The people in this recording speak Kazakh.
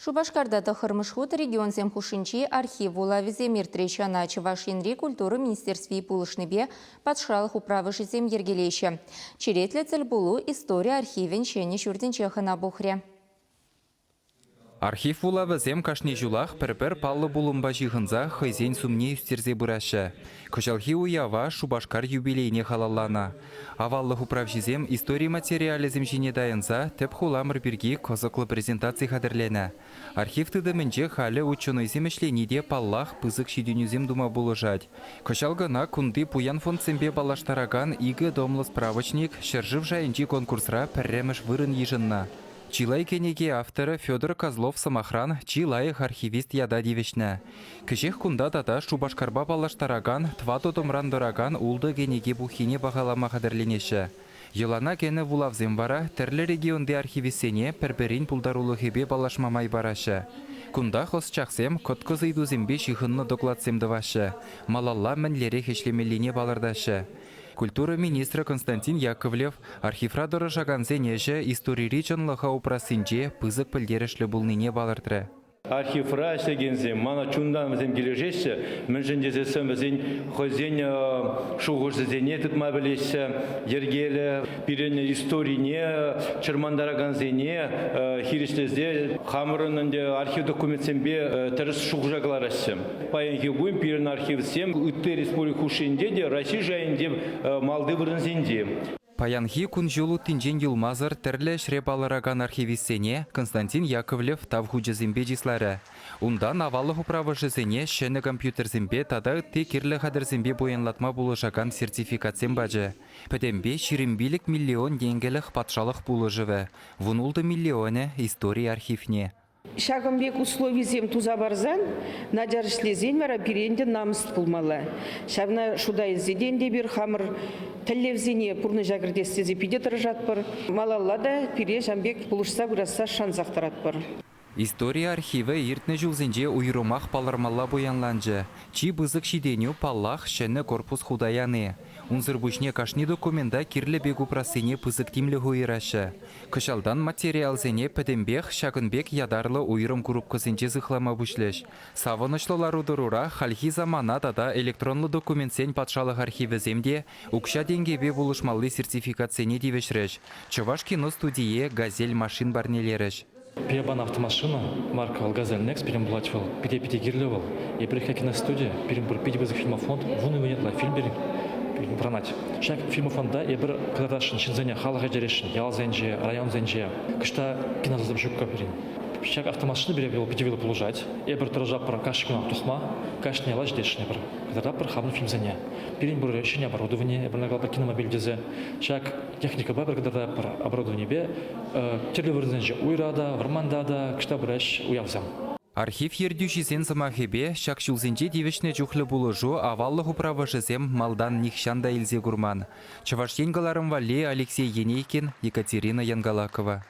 Шубашкарда тахырмышхут регион земхушинчи архив улавизе миртречана Чувашинри культуры министерстве пулышныбе подшралых управы жизем ергелейші. Черетлі цель булу история архивен шені шүрденчехана бухре. Архив улавызем кашни жулах пір-пір паллы булымба жиғынза хайзен сумне үстерзе бұрашы. Кышалхи уява Шубашкар юбилейне халаллана. Аваллых управ жизем истории материализм жине дайынза тіп хуламыр бірге козықлы презентации қадірлені. Архив тыдымынче халі ученыйзем ішленеде паллах пызық шидюнюзем дума бұлыжад. Кышалгына кунды пуян фондсембе балаштараган игі домлы справочник шыржыв жайынчи конкурсра пірреміш вырын ежынна. Чилай кенеге авторы Федор Козлов-Самохран чилайых архивист яда девешні. Кішех кунда дата Шубашкарба балаштараган, твато домрандыраган улды кенеге бухине бағалама қадырленеші. Елана кені вулавзем бара, тірлі регионде архивисене пір-бірін пулдарулы хебе балашмамай барашы. Кунда хос чақсем көткізі идузембе шихынны докладсем дывашы. Малалла мінлері хешлемеліне балырдашы. Культура министра Константин Яковлев архивра дорожаганзе неже истории чонлыха упрасынче пызык пілдерішлі бұлныне балырдыры. Архивра істегензем, мана чундан бізем кележеші, мен жіндезесім бізен хозен шуғырзызене тұтма білеші, ергелі бірін историйне, чырмандараганзене, хиришлезде, қамырынынде архив документсембе тәріс шуғыржагларашым. Паянки бұйым бірін архивсем, үтті республика ұшынде де, Россия жайынде малды бірінзенде. Паянхи кун жолу тинжен юлмазыр тірлі шрепалыраган архивисене Константин Яковлев тавху жезімбе жислары. Ундан аваллық управы жезене шені компьютерзімбе тада те керлі қадырзімбе бойынлатма бұлышаган сертификатсен бажы. Пәдембе 20 миллион денгелік патшалық бұлы жывы. Вунулды миллионы история архивне. Шагымбек условизем туза барзан, наджарышлезен вара пиренде намыст пулмалы. Шагна шудай зеден де бір хамыр тіллевзене пурны жагырдестезе пиде тұржат бір. Малаллада пире жамбек пулышса бұраса шанзақтырат бір. История архивы иртне жылзенже уйрумах палармалла боянланжы. Чи бызык шиденю паллах шәні корпус худаяны. Унзырбушне кашни документа кирлі бегу прасыне пызык тимлі хуйрашы. Кышалдан материалзене пәдембек шагынбек ядарлы уйрым группкызенже зықлама бүшлеш. Савынышлылар удырура хальхи замана дада электронлы документсен патшалық архивіземде укша денгебе булышмалы сертификатсене девешреш. Чуваш кино студие газель машин барнелереш. Пиабан автомашина, марка Газель Next, перемблачивал, пиде-гирлевал. И приехал киностудия, перембур пиде-безых фильмофонд, вон и вынетла фильм берем. Пронать. Шаг фильмофонда, я бір кададашын, шинзене, халаға жерешін, ялзенже, район зенже, кышта кинозазып жүкка берем. Шаг автомашины берем, пиде-велы полужать, я бір тұржап бір кашкина тухма, кашне лаж дешіне бір. Кададап бір хабны фильмзене. Перен бір решение оборудование, я бір нагал бір киномобильдезе. Шаг техника бар, кададап бір оборудование бе, терлі вырзенже уйрада, вармандада, кышта бірәш уявзам. Архив ердюшисен самахебе, шак шулзенже девешне чухлы булыжу аваллық управы жезем малдан нихшанда илзе гурман. Чаваш енгаларым вале Алексей Енейкин, Екатерина Янгалакова.